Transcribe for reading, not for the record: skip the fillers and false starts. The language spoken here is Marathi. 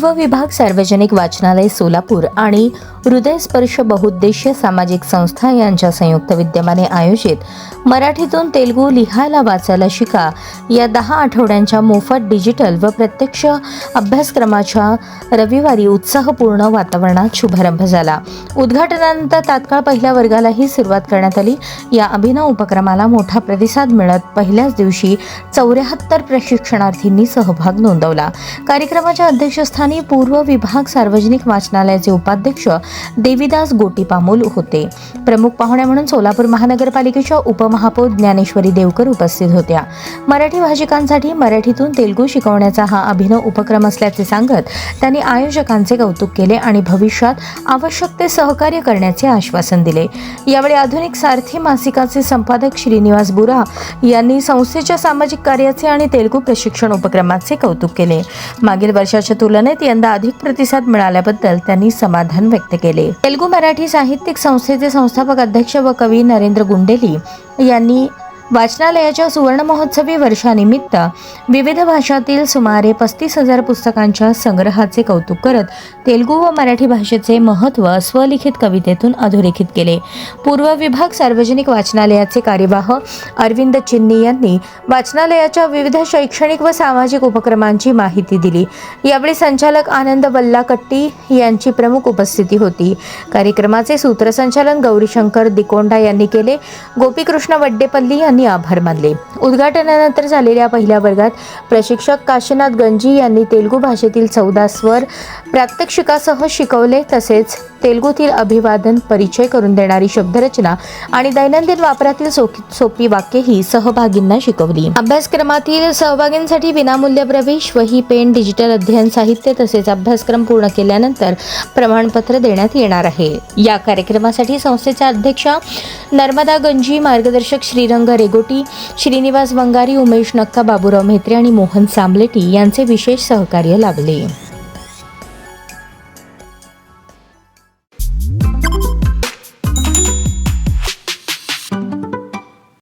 पूर्व विभाग सार्वजनिक वाचनालय सोलापूर आणि हृदयस्पर्श बहुउद्देशीय सामाजिक संस्था यांच्या संयुक्त विद्यमाने आयोजित मराठीतून तेलुगू लिहायला वाचायला शिका या 10 आठवड्यांच्या मोफत डिजिटल व प्रत्यक्ष अभ्यासक्रमाच्या रविवारी उत्साहपूर्ण वातावरणात शुभारंभ झाला। उद्घाटनानंतर तात्काळ पहिल्या वर्गालाही सुरुवात करण्यात आली। या अभिनव उपक्रमाला मोठा प्रतिसाद मिळत पहिल्याच दिवशी 74 प्रशिक्षणार्थींनी सहभाग नोंदवला। कार्यक्रमाच्या अध्यक्षस्थानी पूर्व विभाग सार्वजनिक वाचनालयाचे उपाध्यक्ष देविदास गोटीपामोल होते। प्रमुख पाहुण्या म्हणून सोलापूर महानगरपालिकेच्या उपमहापौर ज्ञानेश्वरी देवकर उपस्थित होत्या। मराठी भाषिकांसाठी मराठीतून तेलुगू शिकवण्याचा हा अभिनव उपक्रम असल्याचे सांगत त्यांनी आयोजकांचे कौतुक केले आणि भविष्यात आवश्यक ते सहकार्य करण्याचे आश्वासन दिले। यावेळी आधुनिक सारथी मासिकाचे संपादक श्रीनिवास बुरा यांनी संस्थेच्या सामाजिक कार्याचे आणि तेलुगू प्रशिक्षण उपक्रमाचे कौतुक केले। मागील वर्षाच्या तुलनेत यंदा अधिक प्रतिसाद मिळाल्याबद्दल त्यांनी समाधान व्यक्त केले। तेलुगू मराठी साहित्यिक संस्थेचे संस्थापक अध्यक्ष व कवी नरेंद्र गुंडेली यांनी वाचनालयाच्या सुवर्ण महोत्सवी वर्षानिमित्त विविध भाषातील सुमारे 35,000 पुस्तकांच्या संग्रहाचे कौतुक करत तेलुगू व मराठी भाषेचे महत्त्व स्वलिखित कवितेतून अधोरेखित केले। पूर्व विभाग सार्वजनिक वाचनालयाचे कार्यवाह अरविंद चिन्नी यांनी वाचनालयाच्या विविध शैक्षणिक व सामाजिक उपक्रमांची माहिती दिली। यावेळी संचालक आनंद वल्लाकट्टी यांची प्रमुख उपस्थिती होती। कार्यक्रमाचे सूत्रसंचालन गौरीशंकर दिकोंडा यांनी केले। गोपीकृष्ण वड्डेपल्ली यांनी आभार मानले। उद्घाटनानंतर झालेल्या पहिल्या वर्गात प्रशिक्षक काशीनाथ गंजी यांनी तेलुगू भाषेतील 14 स्वर प्रात्यक्षिकासह शिकवले। तसेच तेलुगूतील अभिवादन, परिचय करून देणारी शब्दरचना आणि दैनंदिन वापरातील सोपी वाक्येही सहभागींना शिकवली। अभ्यासक्रमातील सहभागींसाठी विनामूल्य प्रवेश, वही, पेन, डिजिटल अध्ययन साहित्य तसेच अभ्यासक्रम पूर्ण केल्यानंतर प्रमाणपत्र देण्यात येणार आहे। या कार्यक्रमासाठी संस्थेचे अध्यक्ष नर्मदा गंजी, मार्गदर्शक श्रीरंग रेगोटी, श्रीनिवास वंगारी, उमेश नक्का, बाबूराव म्हेत्रे आणि मोहन सांबलेटी यांचे विशेष सहकार्य लाभले।